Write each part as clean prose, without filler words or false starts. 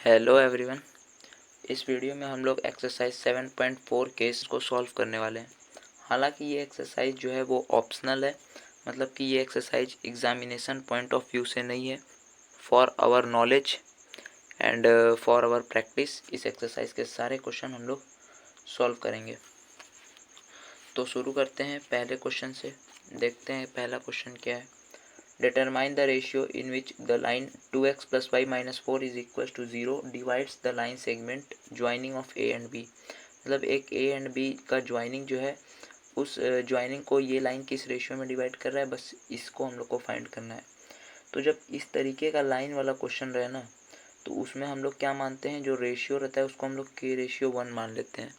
Hello everyone. इस video में हम लोग एक्सरसाइज 7.4 केस को सॉल्व करने वाले हैं। हालांकि ये एक्सरसाइज जो है वो ऑप्शनल है, मतलब कि ये exercise examination point of view से नहीं है। For our knowledge and for our practice इस एक्सरसाइज के सारे क्वेश्चन हम लोग सॉल्व करेंगे। तो शुरू करते हैं पहले क्वेश्चन से। देखते हैं पहला क्वेश्चन क्या है। Determine the ratio in which the line 2x plus y minus 4 is equals to 0 divides the line segment joining of a and b। मतलब एक a and b का ज्वाइनिंग जो है उस ज्वाइनिंग को ये लाइन किस रेशियो में डिवाइड कर रहा है, बस इसको हम लोग को फाइंड करना है। तो जब इस तरीके का लाइन वाला क्वेश्चन रहे ना, तो उसमें हम लोग क्या मानते हैं, जो रेशियो रहता है उसको हम लोग k/1 मान लेते हैं।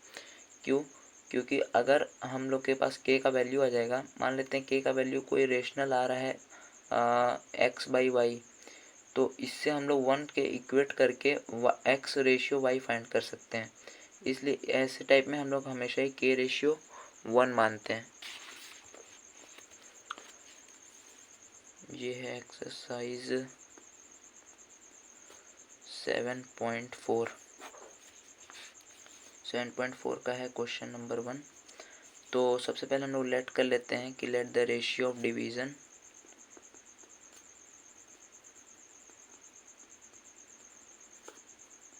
क्यों? क्योंकि अगर हम लोग के पास k का वैल्यू आ जाएगा, मान लेते हैं k का वैल्यू कोई रेशनल आ रहा है x/y, तो इससे हम लोग 1 के इक्वेट करके x/y फाइंड कर सकते हैं। इसलिए ऐसे टाइप में हम लोग हमेशा ही k/1 मानते हैं। ये है एक्सरसाइज 7.4 का है क्वेश्चन नंबर 1। तो सबसे पहले हम लोग लेट कर लेते हैं कि let the ratio of division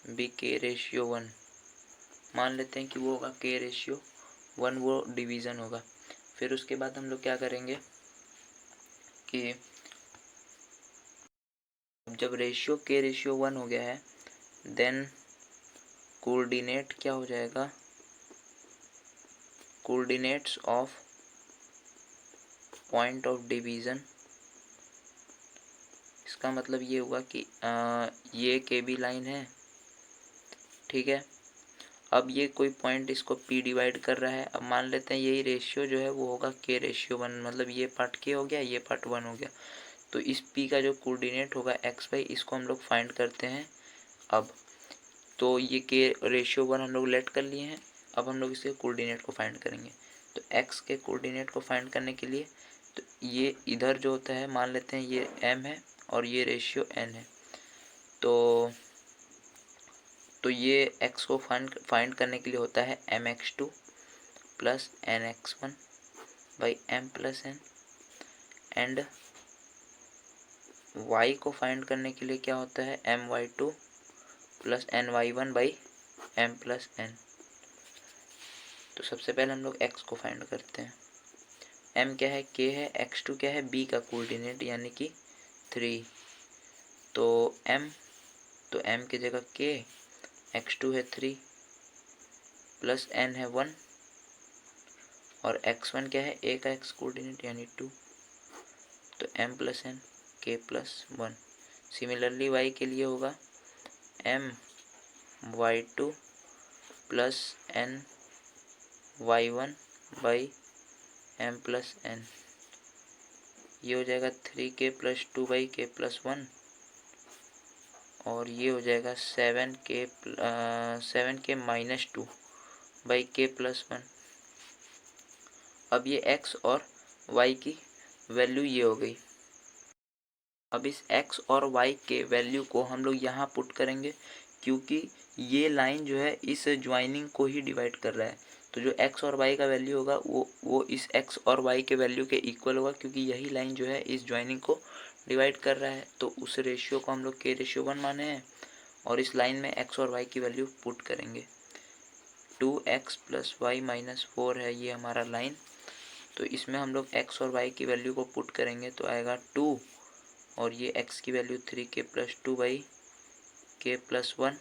B k/1। मान लेते हैं कि वो होगा k/1, वो डिवीज़न होगा। फिर उसके बाद हम लोग क्या करेंगे कि जब रेशियो k/1 हो गया है, देन कोऑर्डिनेट क्या हो जाएगा, coordinates of point of division. इसका मतलब ये हुआ कि ये KB लाइन है, ठीक है। अब ये कोई पॉइंट इसको P डिवाइड कर रहा है। अब मान लेते हैं यही रेशियो जो है वो होगा k/1, मतलब ये पार्ट k हो गया, ये पार्ट 1 हो गया। तो इस P का जो कोऑर्डिनेट होगा x/y, इसको हम लोग फाइंड करते हैं। अब तो ये k/1 हम लोग लेट कर लिए हैं। अब हम लोग इसके कोऑर्डिनेट को फाइंड करेंगे। तो x के कोऑर्डिनेट को फाइंड करने के लिए तो ये इधर जो होता है, मान लेते हैं ये m है और ये रेशियो n है। तो ये x को फाइंड करने के लिए होता है mx2 plus nx1 by m plus n, and y को फाइंड करने के लिए क्या होता है my2 plus ny1 by m plus n। तो सबसे पहले हम लोग x को फाइंड करते हैं। m क्या है, k है, x2 क्या है, b का कोऑर्डिनेट यानी कि 3। तो m की जगह k, x2 है 3 प्लस n है 1 और x1 क्या है, a का x कोऑर्डिनेट यानी 2। तो m plus n k plus 1। Similarly y के लिए होगा my2 plus n y1 by m plus n। ये हो जाएगा 3k plus 2 by k plus 1 और ये हो जाएगा 7k minus 2 by k plus 1। अब ये x और y की वैल्यू ये हो गई। अब इस x और y के वैल्यू को हम लोग यहाँ पुट करेंगे, क्योंकि ये लाइन जो है इस ज्वाइनिंग को ही डिवाइड कर रहा है। तो जो x और y का वैल्यू होगा वो इस x और y के वैल्यू के इक्वल होगा, क्योंकि यही लाइन जो है इस ज्वाइनिंग को डिवाइड कर रहा है। तो उस रेशियो को हम लोग k/1 माने हैं और इस लाइन में x और y की वैल्यू पुट करेंगे। 2x प्लस वाई माइनस 4 है ये हमारा लाइन। तो इसमें हम लोग x और y की वैल्यू को पुट करेंगे तो आएगा 2 और ये x की value 3k plus 2 by k plus 1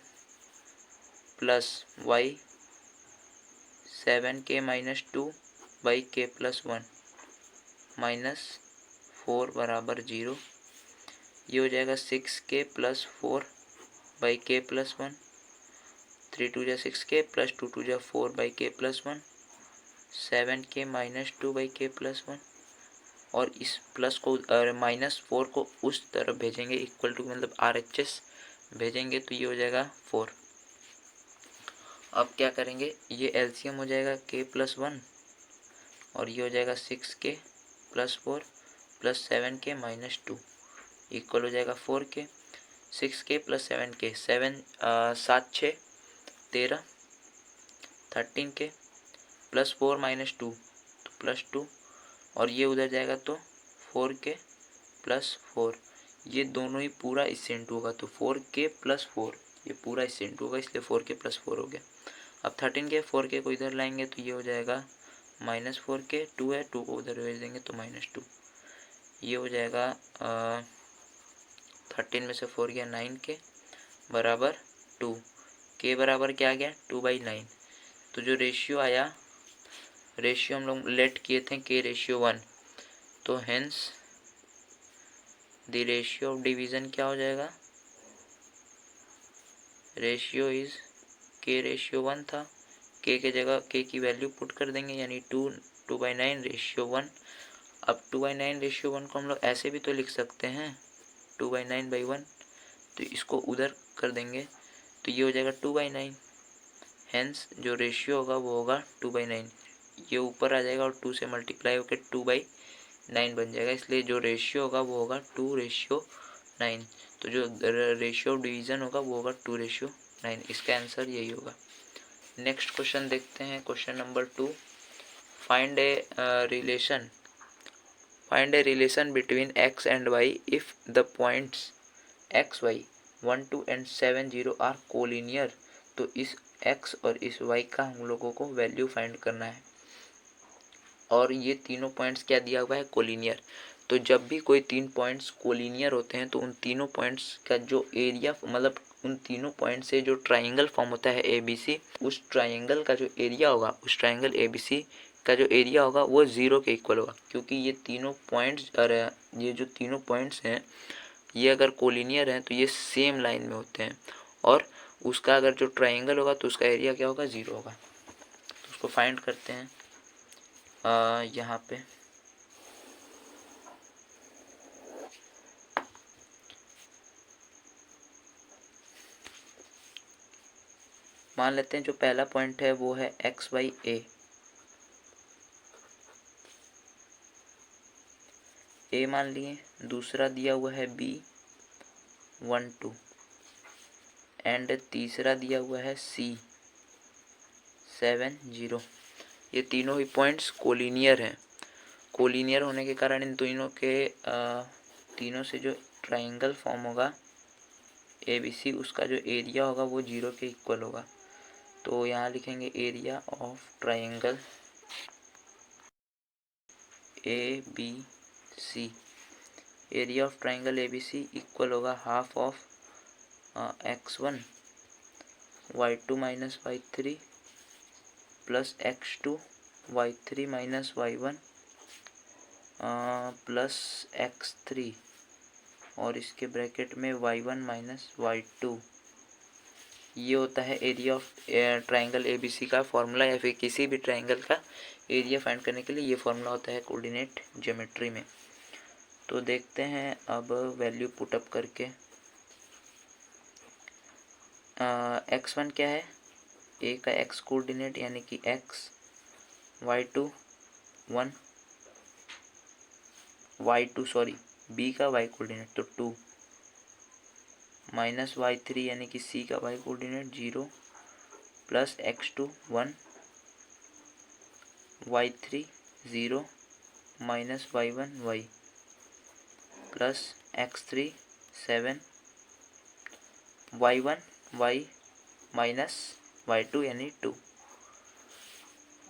plus y 7k minus 2 by k plus 1 minus 4 बराबर 0। ये हो जाएगा 6k plus 4 by k plus 1, 3 2 जा 6k प्लस 2 2 जा 4 by k plus 1, 7k minus 2 by k plus 1 और इस प्लस को माइनस 4 को उस तरफ भेजेंगे, इक्वल टू मतलब RHS भेजेंगे तो ये हो जाएगा 4। अब क्या करेंगे, ये LCM हो जाएगा k प्लस 1 और ये हो जाएगा 6k plus 4 plus 7k minus 2 equal हो जाएगा 4k। 6k plus 7k, 7 6 13, 13k plus 4 minus 2 तो प्लस 2, और ये उधर जाएगा तो 4k प्लस 4, ये दोनों ही पूरा इससे इंटू होगा तो 4k प्लस 4, ये पूरा इससे इंटू होगा इसलिए 4k प्लस 4 हो गया। अब 13k 4k को इधर लाएंगे तो ये हो जाएगा -4k, 2 है 2 को उधर भेज देंगे तो -2, ये हो जाएगा 13 में से 4 गया 9k बराबर 2, k बराबर क्या आ गया 2/9। तो जो रेशियो आया, रेशियो हम लोग लेट किए थे k रेशियो 1, तो hence the ratio of division क्या हो जाएगा, रेशियो इज k रेशियो 1 था, k के जगह k की वैल्यू पुट कर देंगे यानी 2/9 रेशियो 1। अब 2/9 रेशियो 1 को हम लोग ऐसे भी तो लिख सकते हैं 2/9/1, तो इसको उधर कर देंगे तो ये हो जाएगा 2/9, हेंस जो रेशियो होगा वो होगा 2/9, ये ऊपर आ जाएगा और 2 से मल्टीप्लाई होकर 2/9 बन जाएगा, इसलिए जो रेशियो होगा वो होगा 2:9, तो जो रेशियो ऑफ डिवीज़न होगा वो होगा 2:9, इसका आंसर यही होगा। नेक्स्ट क्वेश्चन देखते हैं, question number 2, find a relation between x and y if the points x y 1 2 and 7 0 are collinear. तो इस x और इस y का हम लोगों को वैल्यू फाइंड करना है, और ये तीनों पॉइंट्स क्या दिया हुआ है, कोलिनियर। तो जब भी कोई 3 पॉइंट्स कोलिनियर होते हैं तो उन तीनों पॉइंट्स का जो एरिया, मतलब उन तीनों पॉइंट से जो ट्राइंगल फॉर्म होता है ABC, उस ट्राइंगल का जो एरिया होगा, उस ट्राइंगल ABC का जो एरिया होगा वो 0 के इक्वल होगा, क्योंकि ये तीनों पॉइंट्स, और ये जो तीनों पॉइंट्स हैं ये अगर कोलिनियर हैं तो ये सेम लाइन में होते हैं, और उसका अगर जो ट्राइंगल होगा तो उसका एरिया क्या होगा, 0 होगा। तो उसको फाइंड करते हैं यहाँ पे। मान लेते हैं जो पहला पॉइंट है वो है XYA, A मान लिए, दूसरा दिया हुआ है B1 2 एंड तीसरा दिया हुआ है C7 0। ये तीनों ही पॉइंट्स कोलिनियर हैं। कोलिनियर होने के कारण इन तीनों से जो ट्राइंगल फॉर्म होगा ABC, उसका जो एरिया होगा वो 0 के इक्वल होगा। तो यहाँ लिखेंगे area of triangle ABC, area of triangle ABC equal होगा half of x1 y2 minus y3 plus x2 y3 minus y1 plus x3 और इसके ब्रैकेट में y1 माइनस y2। ये होता है एरिया ऑफ ट्राइंगल ABC का फॉर्मूला, या फिर किसी भी ट्राइंगल का एरिया फाइंड करने के लिए ये फॉर्मूला होता है कोऑर्डिनेट ज्योमेट्री में। तो देखते हैं अब वैल्यू पुटअप करके। x1 क्या है, a का x कोऑर्डिनेट यानी कि x, y2 1, b का y कोऑर्डिनेट तो 2, माइनस y3 यानी कि c का y coordinate 0, plus x2 1, y3 0, minus y1 y, plus x3 7, y1 y minus y2 यानी 2।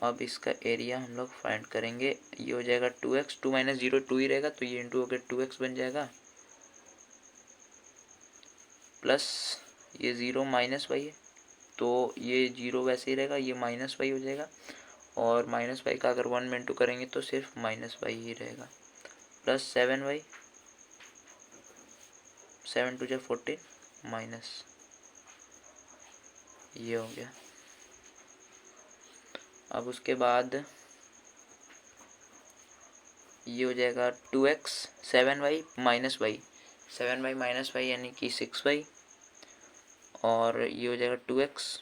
अब इसका एरिया हम लोग फाइंड करेंगे, ये हो जाएगा 2x, 2 माइनस 0 2 ही रहेगा तो ये इंटू होकर 2x बन जाएगा, प्लस ये 0 माइनस y है तो ये 0 वैसे ही रहेगा, ये माइनस y हो जाएगा, और माइनस y का अगर 1 में इंटू करेंगे तो सिर्फ माइनस y ही रहेगा, प्लस 7y, 7 2 14 माइनस, ये हो गया। अब उसके बाद ये हो जाएगा 2x 7y minus y, 7y minus y यानी कि 6y, और ये हो जाएगा 2x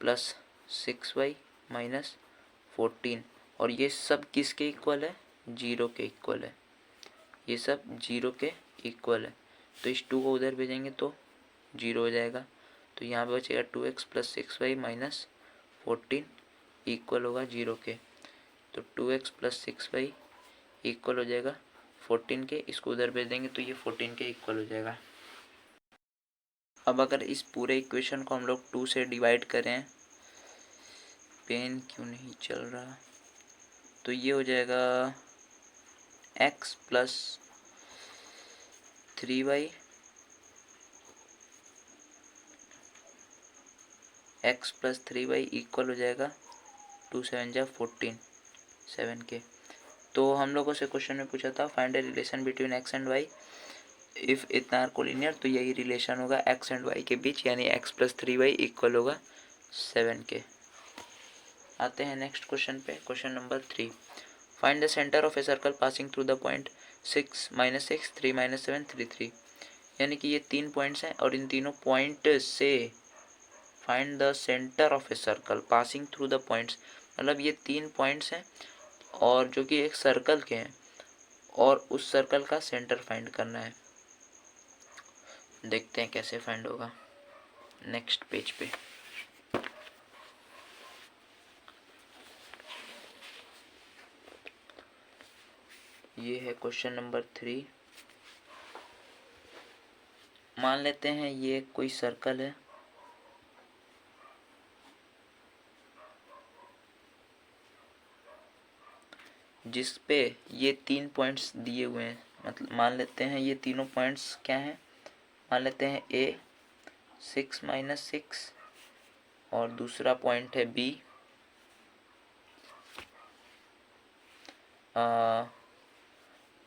प्लस 6y माइनस 14, और ये सब किसके इक्वल है, 0 के इक्वल है, ये सब 0 के इक्वल है। तो इस 2 को उधर भेजेंगे तो 0 हो जाएगा। तो यहाँ पे बचेगा 2x + 6y - 14 इक्वल होगा 0 के। तो 2x + 6y इक्वल हो जाएगा 14 के। इसको उधर भेज देंगे तो ये 14 के इक्वल हो जाएगा। अब अगर इस पूरे इक्वेशन को हम लोग 2 से डिवाइड करें, पेन क्यों नहीं चल रहा, तो ये हो जाएगा x + 3y x + 3y equal हो जाएगा 2 7 जा 14 7 के। तो हम लोगों से क्वेश्चन में पूछा था find the relation between x and y if इतना आर कोलिनियर, तो यही रिलेशन होगा x एंड y के बीच, यानी x + 3y इक्वल होगा 7 के। आते हैं नेक्स्ट क्वेश्चन पे, question number 3। Find the centre of a circle passing through the point 6 - 6 3 - 7 3 3। यानी कि ये 3 पॉइंट्स हैं और इन तीनों पॉइंट से find the centre of a circle passing through the points, मतलब ये 3 पॉइंट्स हैं और जो कि एक सर्कल के हैं और उस सर्कल का सेंटर फाइंड करना है। देखते हैं कैसे फाइंड होगा नेक्स्ट पेज पे। ये है क्वेश्चन नंबर 3। मान लेते हैं ये कोई सर्कल है जिस पे ये 3 पॉइंट्स दिए हुए हैं। मतलब मान लेते हैं ये तीनों पॉइंट्स क्या हैं, मान लेते हैं A 6 - 6 और दूसरा पॉइंट है B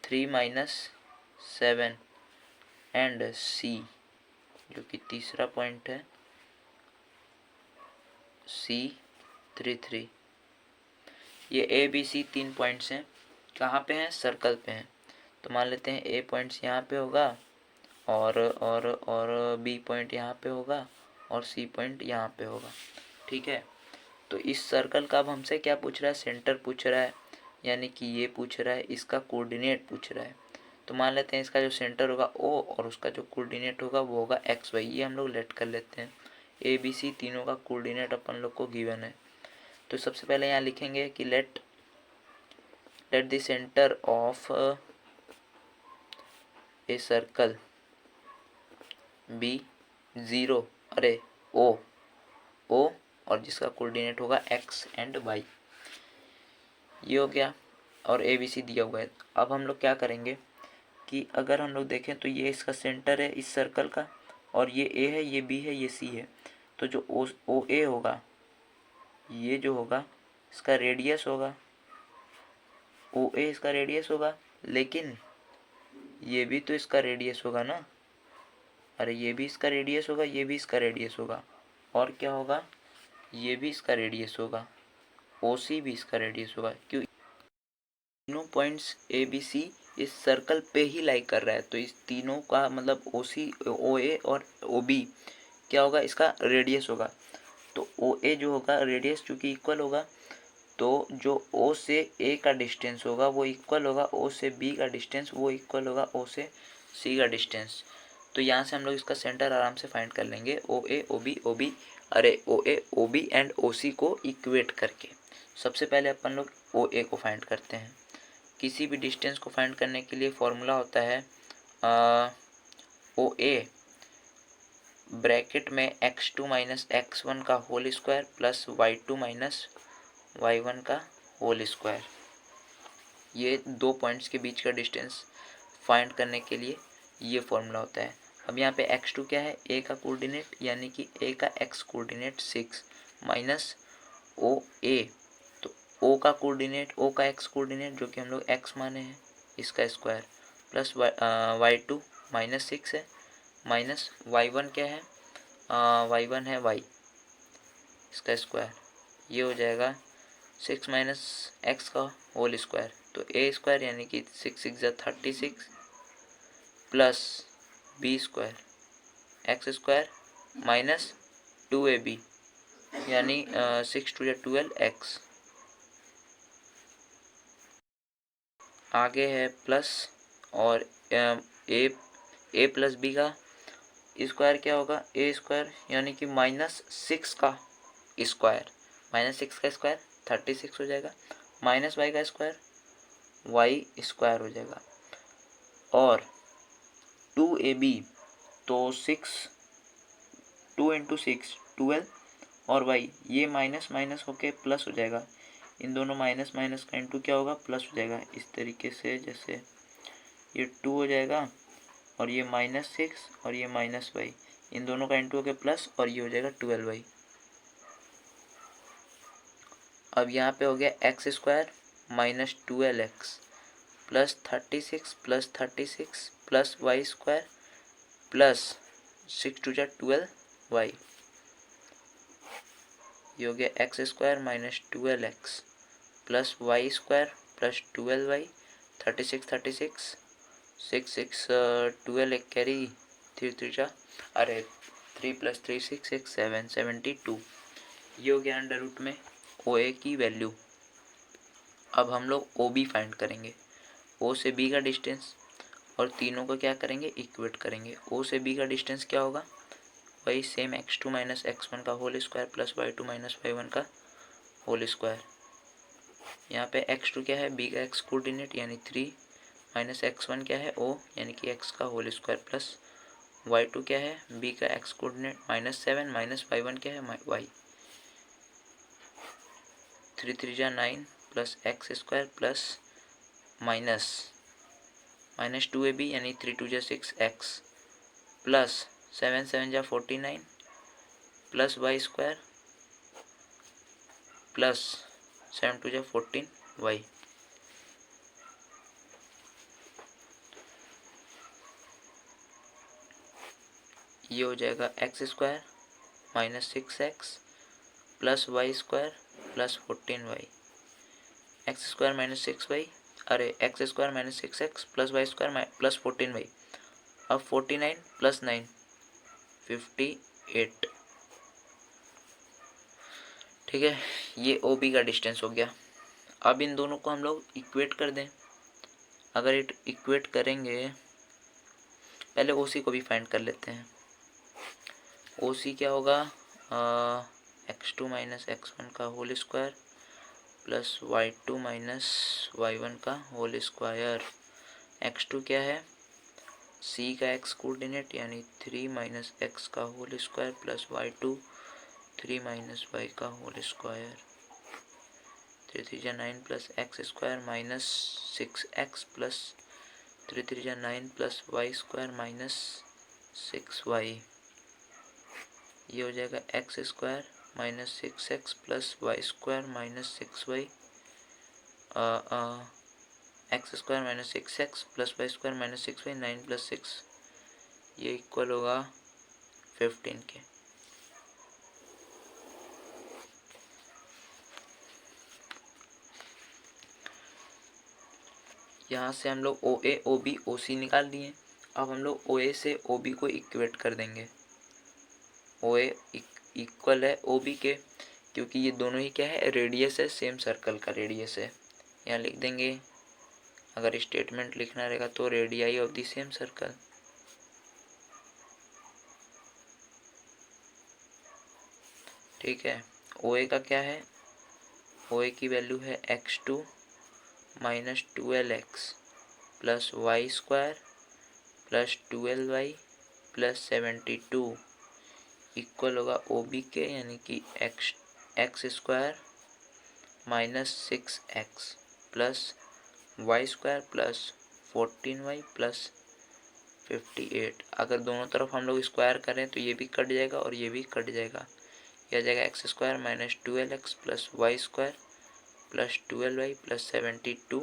3 - 7 एंड C जो कि तीसरा पॉइंट है C 3 3। ये A B C 3 पॉइंट्स हैं, कहाँ पे हैं, सर्कल पे हैं। तो मान लेते हैं A पॉइंट्स यहाँ पे होगा और B पॉइंट यहाँ पे होगा और C पॉइंट यहाँ पे होगा। ठीक है, तो इस सर्कल का अब हमसे क्या पूछ रहा है, सेंटर पूछ रहा है, यानी कि ये पूछ रहा है, इसका कोऑर्डिनेट पूछ रहा है। तो मान लेते हैं इसका जो सेंटर होगा O और उसका जो कोऑर्डिनेट होगा वो होगा XY। ये हम लोग लेट कर लेते हैं। A B C तीनों का कोऑर्डिनेट अपन लोग को गिवन है। तो सबसे पहले यहाँ लिखेंगे कि let the centre of a circle be 0, अरे O और जिसका कोऑर्डिनेट होगा X एंड Y। ये हो गया और ABC दिया हुआ है। अब हम लोग क्या करेंगे कि अगर हम लोग देखें तो ये इसका सेंटर है इस सर्कल का, और ये A है, ये B है, ये C है। तो जो OA होगा, ये जो होगा इसका रेडियस होगा, OA इसका रेडियस होगा, लेकिन ये भी तो इसका रेडियस होगा ना। अरे ये भी इसका रेडियस होगा, ये भी इसका रेडियस होगा, और क्या होगा, ये भी इसका रेडियस होगा, OC भी इसका रेडियस होगा। क्यों, तीनों पॉइंट्स ABC इस सर्कल पे ही लाई कर रहा है, तो इस तीनों का मतलब OC OA और OB क्या होगा, इसका रेडियस होगा। तो OA जो होगा रेडियस चूँकि इक्वल होगा, तो जो O से A का डिस्टेंस होगा वो इक्वल होगा O से B का डिस्टेंस, वो इक्वल होगा O से C का डिस्टेंस। तो यहाँ से हम लोग इसका सेंटर आराम से फाइंड कर लेंगे, OA OB अरे OA OB एंड OC को इक्वेट करके। सबसे पहले अपन लोग OA को फाइंड करते हैं। किसी भी डिस्टेंस को फाइंड करने के लिए फॉर्मूला होता है OA ब्रैकेट में x2 - x1 का whole square plus y2 - y1 का होल स्क्वायर। ये 2 पॉइंट्स के बीच का डिस्टेंस फाइंड करने के लिए ये फॉर्मूला होता है। अब यहाँ पे x2 क्या है, a का कोऑर्डिनेट, यानी कि a का x कोऑर्डिनेट 6 माइनस OA, तो O का कोऑर्डिनेट, O का x कोऑर्डिनेट जो कि हम लोग x माने हैं, इसका स्क्वायर प्लस y2 -6 है, माइनस y1 क्या है, y1 है y, इसका स्क्वायर। ये हो जाएगा 6 - x का होल स्क्वायर, तो a स्क्वायर यानी कि 6 6 जा 36 plus b square x square minus 2ab यानी 6 2 जा 12x। आगे है प्लस और ए प्लस बी का स्क्वायर क्या होगा, ए स्क्वायर यानी कि -6 का स्क्वायर, -6 का स्क्वायर 36 हो जाएगा, -y का स्क्वायर वाई स्क्वायर हो जाएगा, और 2ab तो 6, 2 × 6 12, और y ये माइनस माइनस होके प्लस हो जाएगा, इन दोनों माइनस माइनस का इंटू क्या होगा, प्लस हो जाएगा। इस तरीके से जैसे ये 2 हो जाएगा और ये -6 और ये -y, इन दोनों का इंटू होके प्लस, और ये हो जाएगा 12y। अब यहाँ पे हो गया X square -12x plus 36 plus 36 plus Y square plus 6 × 12y, ये हो गया X square -12x plus Y square plus 12y, 36 36 6 6 12 एक कैरी 3 3 अरे 3 + 3 6 6 7 72, ये हो गया अंडर रूट में ओ ए की वैल्यू। अब हम लोग ओ बी फाइंड करेंगे, ओ से बी का डिस्टेंस, और तीनों को क्या करेंगे, इक्वेट करेंगे। ओ से बी का डिस्टेंस क्या होगा, वही सेम x2 - x1 का whole square plus y2 - y1 का होल स्क्वायर। यहाँ पे x2 क्या है, b का x कोऑर्डिनेट यानी 3 - x1 क्या है o यानी कि x का होल स्क्वायर प्लस y2 क्या है, b का x कोऑर्डिनेट -7 - y1 क्या है y, 3 3 जा 9 plus x square plus -2ab यानी 3 2 जा 6x प्लस 7 7 जा 49 प्लस वाई स्क्वायर प्लस 7 2 जा 14y। ये हो जाएगा X square -6x plus Y square plus 14y, X square -6y, अरे X square -6x plus Y square plus 14y। अब 49 plus 9 58, ठीक है। ये ओ बी का डिस्टेंस हो गया। अब इन दोनों को हम लोग इक्वेट कर दें। अगर इक्वेट करेंगे, पहले ओ सी को भी फाइंड कर लेते हैं। ओ सी क्या होगा, x2 - x1 का whole square plus y2 - y1 का होल स्क्वायर। x2 क्या है, c का x कोऑर्डिनेट यानी 3 - x का whole square plus y2 3 - y का होल स्क्वायर, 3 3 जा 9 plus x square -6x plus 3 3 जा 9 प्लस वाई स्क्वायर -6y, ये हो जाएगा X square -6x plus Y square -6y, X square -6x plus Y square -6y, 9 + 6, ये equal होगा 15 के। यहाँ से हम लोग ओ ए ओ बी ओ सी निकाल लिए। अब हम लोग ओ ए से ओ बी को इक्वेट कर देंगे। ओ ए इक्वल है ओ बी के, क्योंकि ये दोनों ही क्या है, रेडियस है, सेम सर्कल का रेडियस है। यहाँ लिख देंगे, अगर स्टेटमेंट लिखना रहेगा तो radii of the same circle. ठीक है। ओ ए का क्या है, ओ ए की वैल्यू है x2 - 12x plus Y square plus 12y plus 72 equal होगा ओ बी के, यानी कि X square -6x plus Y square plus 14y plus 58। अगर दोनों तरफ हम लोग स्क्वायर करें तो ये भी कट जाएगा और ये भी कट जाएगा। यह आ जाएगा X square -12x plus Y square plus 12y plus 72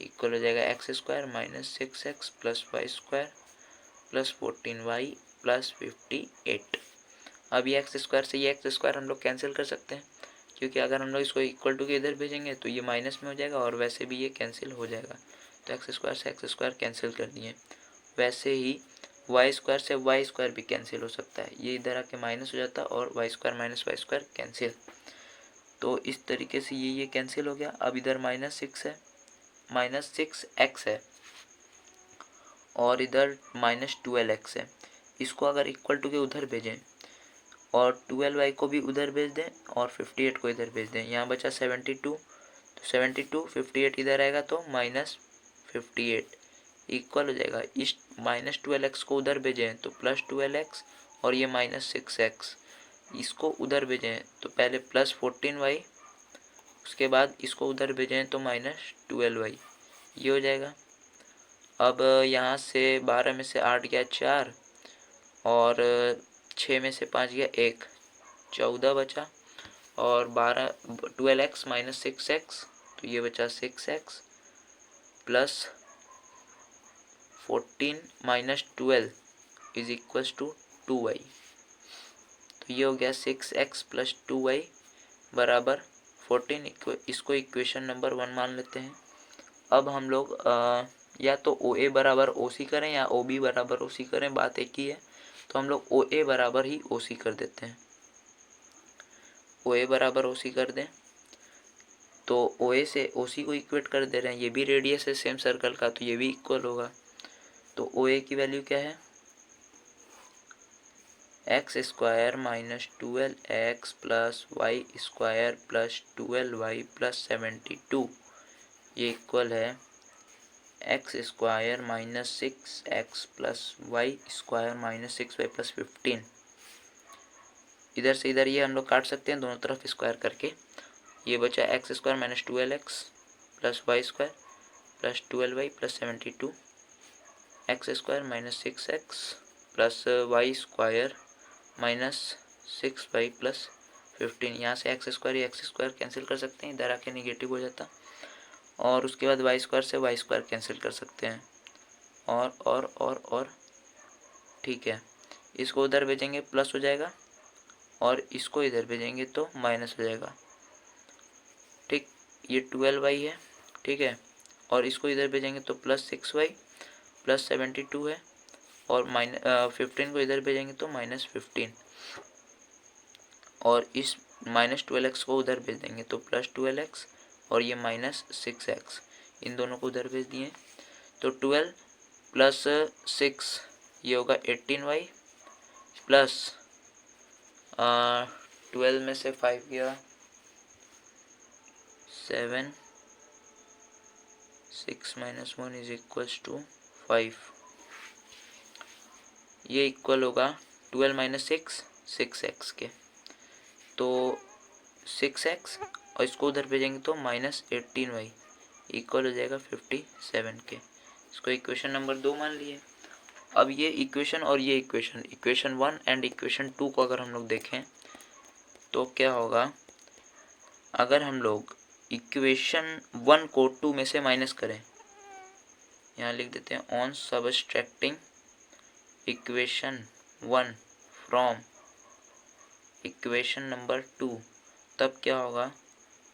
equal हो जाएगा X square -6x plus Y square plus 14y plus 58। अब ये एक्स स्क्वायर से ये एक्स स्क्वायर हम लोग कैंसिल कर सकते हैं, क्योंकि अगर हम लोग इसको इक्वल टू के इधर भेजेंगे तो ये माइनस में हो जाएगा और वैसे भी ये कैंसिल हो जाएगा। तो एक्स स्क्वायर से एक्स स्क्वायर कैंसिल कर दिए। वैसे ही वाई स्क्वायर से वाई स्क्वायर भी कैंसिल हो सकता है, ये इधर आके माइनस हो जाता है और Y square minus Y square cancel. तो इस तरीके से ये कैंसिल हो गया। अब इधर -6 है, -6x है और इधर -12x है। इसको अगर इक्वल टू के उधर भेजें और 12y को भी उधर भेज दें और 58 को इधर भेज दें, यहाँ बचा 72, तो 72 58 इधर आएगा तो -58 इक्वल हो जाएगा। इस -12x को उधर भेजें तो +12x और ये -6x, इसको उधर भेजें तो पहले +14y, उसके बाद इसको उधर भेजें तो -12y, ये हो जाएगा। अब यहाँ से 12 में से 8 गया 4 और 6 में से 5 गया 1, 14 बचा और 12x - 6x, तो ये बचा 6x plus 14 - 12 is equals to 2y, तो ये हो गया 6x + 2y बराबर 14। इसको इक्वेशन नंबर 1 मान लेते हैं। अब हम लोग या तो OA बराबर OC करें या OB बराबर OC करें, बात एक ही है। तो हम लोग OA बराबर ही OC कर देते हैं। OA बराबर OC कर दें तो OA से OC को इक्वेट कर दे रहे हैं, ये भी रेडियस है सेम सर्कल का, तो ये भी इक्वल होगा। तो OA की वैल्यू क्या है, x² - 12x + y² + 12y + 72, ये इक्वल है x² - 6x + y² - 6y + 15। इधर से इधर ये हम लोग काट सकते हैं दोनों तरफ स्क्वायर करके। ये बचा x² - 12x + y² + 12y + 72, x² - 6x + y² - 6y + 15। यहाँ से x² कैंसिल कर सकते हैं, इधर आके निगेटिव हो जाता, और उसके बाद y² से y² कैंसिल कर सकते हैं, और ठीक है। इसको उधर भेजेंगे प्लस हो जाएगा और इसको इधर भेजेंगे तो माइनस हो जाएगा। ठीक, ये 12y है, ठीक है, और इसको इधर भेजेंगे तो +6y + 72 है, और 15 को इधर भेजेंगे तो -15, और इस -12x को उधर भेज देंगे तो +12x और ये -6x, इन दोनों को उधर भेज दिए तो 12 + 6 ये होगा 18y प्लस 12 में से 5 गया 7, 6 - 1 इज इक्वल्स टू 5, ये इक्वल होगा 12 - 6 6x के, तो 6x और इसको उधर भेजेंगे तो -18y इक्वल हो जाएगा 57 के। इसको इक्वेशन नंबर 2 मान लिए। अब ये इक्वेशन और ये इक्वेशन 1 एंड इक्वेशन 2 को अगर हम लोग देखें तो क्या होगा, अगर हम लोग इक्वेशन 1 को 2 में से माइनस करें, यहाँ लिख देते हैं on subtracting equation 1 from equation number 2, तब क्या होगा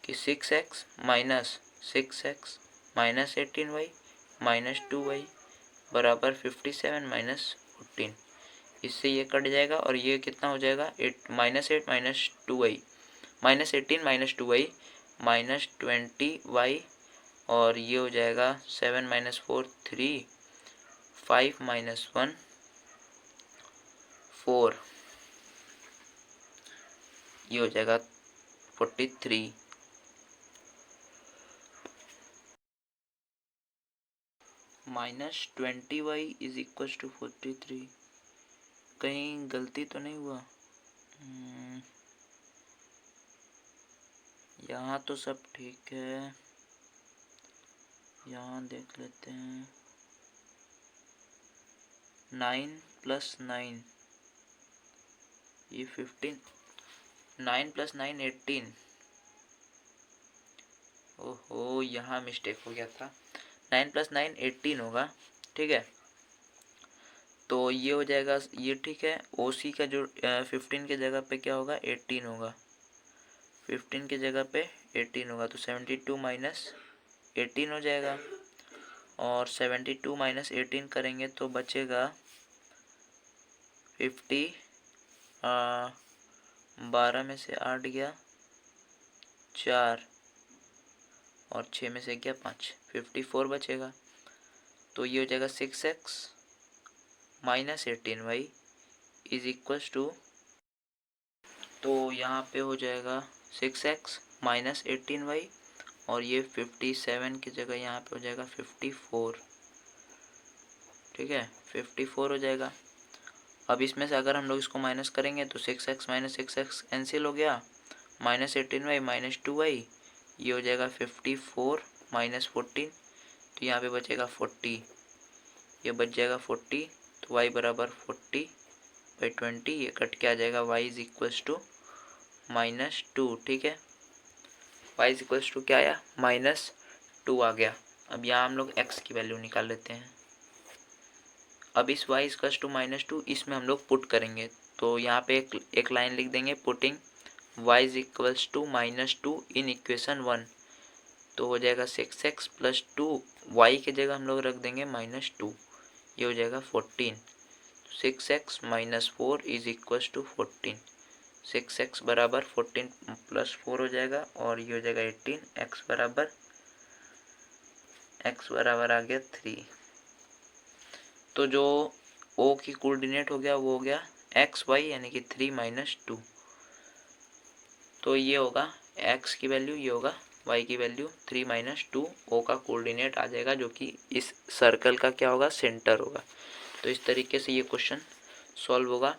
कि 6x - 6x - 18y - 2y बराबर 57 - 14। इससे ये कट जाएगा और ये कितना हो जाएगा, 8 - 2y -18 - 2y -20y, और ये हो जाएगा 7 - 4 3 5 - 1 4, ये हो जाएगा 43। -20y इज इक्वल टू 43, कहीं गलती तो नहीं हुआ, यहाँ तो सब ठीक है, यहाँ देख लेते हैं 9 + 9 ये 15, 9 + 9 18, ओहो यहाँ मिस्टेक हो गया था, 9 + 9 18 होगा, ठीक है। तो ये हो जाएगा, ये ठीक है। OC का जो 15 के जगह पे क्या होगा, 18 होगा, 15 के जगह पे 18 होगा, तो 72 - 18 हो जाएगा, और 72 - 18 करेंगे तो बचेगा 50, 12 में से 8 गया 4 और 6 में से गया 5, 54 बचेगा, तो ये हो जाएगा 6x minus 18y is equals to, तो यहाँ पे हो जाएगा 6x माइनस 18y, और ये 57 की जगह यहाँ पे हो जाएगा 54। ठीक है, 54 हो जाएगा। अब इसमें से अगर हम लोग इसको माइनस करेंगे तो 6x माइनस 6x कैंसिल हो गया, माइनस 18y माइनस 2y, ये हो जाएगा 54 माइनस 14, तो यहाँ पे बचेगा 40, ये बच जाएगा 40, तो y बराबर 40/20, ये कट के आ जाएगा y इज इक्वल्स टू -2। ठीक है, y इज इक्वल्स टू क्या आया, -2 आ गया। अब यहाँ हम लोग x की वैल्यू निकाल लेते हैं। अब इस y इक्वल्स टू -2 इसमें हम लोग पुट करेंगे, तो यहाँ पे एक लाइन लिख देंगे, putting y is equals to -2 in equation 1, तो हो जाएगा 6x प्लस 2, y के जगह हम लोग रख देंगे -2, ये हो जाएगा 14। 6x minus 4 is equals to 14, 6x बराबर 14 प्लस 4 हो जाएगा, और ये हो जाएगा 18, x बराबर आ गया 3। तो जो o की कोऑर्डिनेट हो गया वो हो गया xy, यानी कि 3 माइनस 2, तो ये होगा x की वैल्यू, ये होगा y की वैल्यू, 3 माइनस 2 o का कोऑर्डिनेट आ जाएगा, जो कि इस सर्कल का क्या होगा, सेंटर होगा। तो इस तरीके से ये क्वेश्चन सॉल्व होगा।